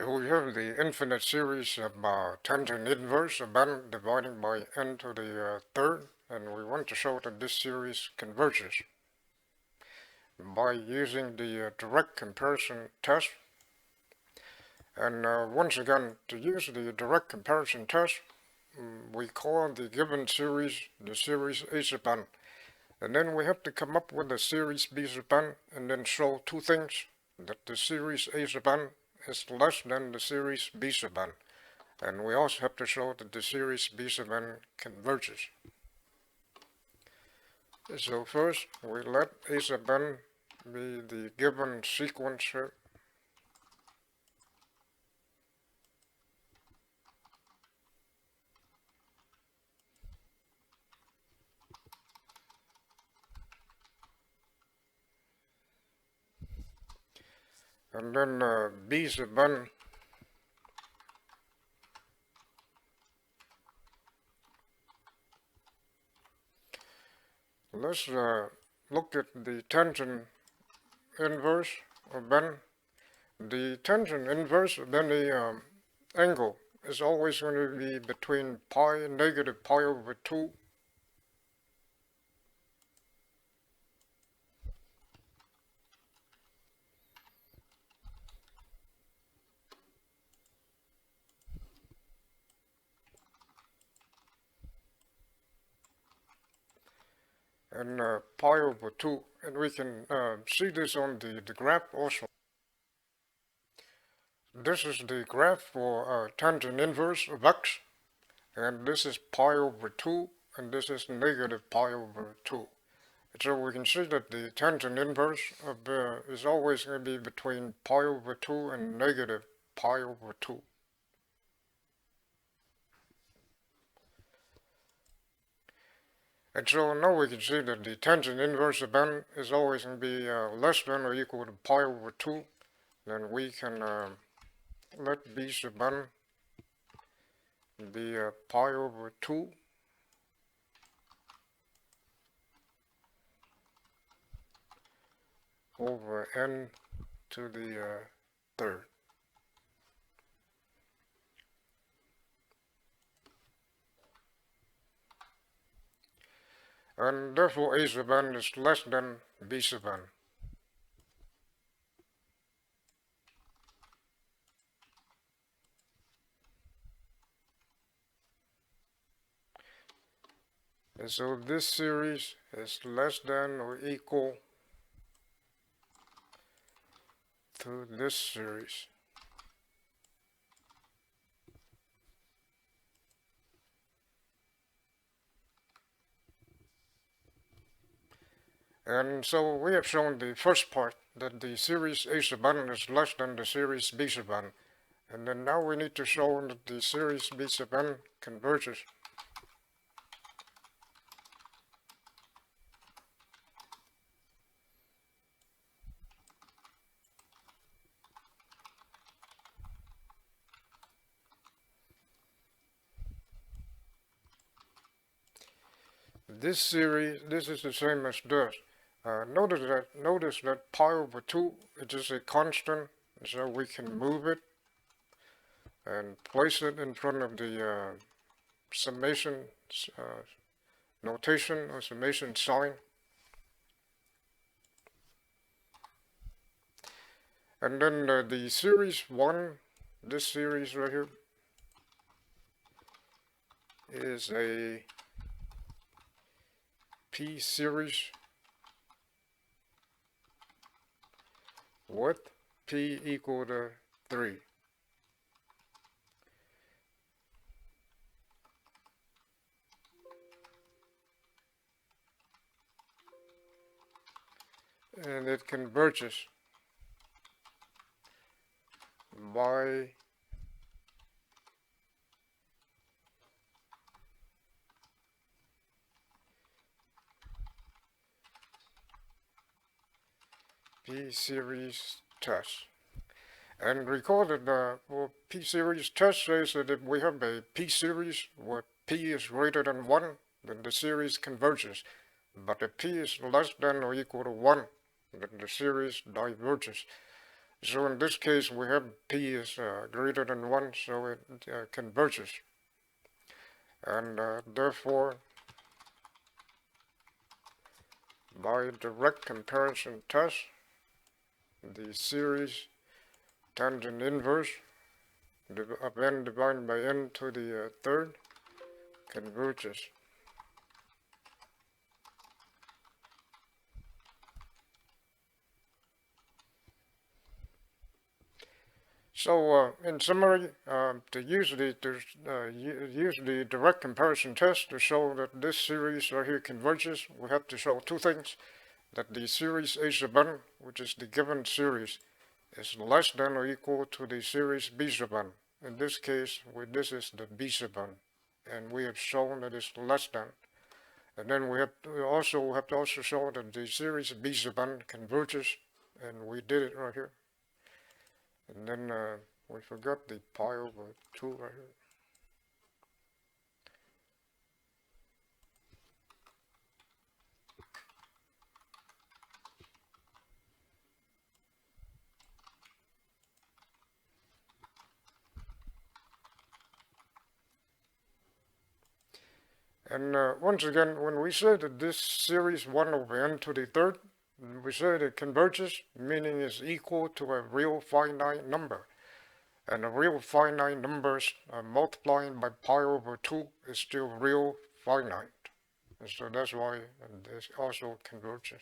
We have the infinite series of tangent inverse of n dividing by n to the third, and we want to show that this series converges by using the direct comparison test. And once again, to use the direct comparison test, we call the given series the series A sub n. And then we have to come up with the series B sub n and then show two things: that the series A sub n is less than the series B sub n. And we also have to show that the series B sub n converges. So first, we let A sub n be the given sequence here. And then B sub n let's look at the tangent inverse of n. The tangent inverse of any angle is always going to be between pi negative pi over 2 and pi over 2, and we can see this on the graph also. This is the graph for tangent inverse of x, and this is pi over 2, and this is negative pi over 2. So we can see that the tangent inverse of is always going to be between pi over 2 and negative pi over 2. And so now we can see that the tangent inverse of n is always going to be less than or equal to pi over 2. Then we can let b sub n be pi over 2 over n to the third. And therefore a sub n is less than b sub n. And so this series is less than or equal to this series. And so we have shown the first part, that the series A sub n is less than the series B sub n. And then now we need to show that the series B sub n converges. This series, this is the same as this. Notice that pi over 2 is just a constant, so we can move it and place it in front of the summation notation or summation sign. And then the series 1, this series right here, is a P series with P equal to 3. And it converges by P-series test. And recall that for P-series test says that if we have a P-series where P is greater than 1, then the series converges. But if P is less than or equal to 1, then the series diverges. So in this case, we have p is greater than 1, so it converges. And therefore, by direct comparison test, the series tangent inverse of n divided by n to the third converges. So, in summary, to use the direct comparison test to show that this series right here converges, we have to show two things: that the series A sub n, which is the given series, is less than or equal to the series B sub n. In this case, this is the B sub n, and we have shown that it's less than. And then we have to also show that the series B sub n converges, and we did it right here. And then we forgot the pi over 2 right here. And once again, when we say that this series 1 over n to the third, we say that it converges, meaning it's equal to a real finite number. And the real finite numbers multiplying by pi over 2 is still real finite. And so that's why this also converges.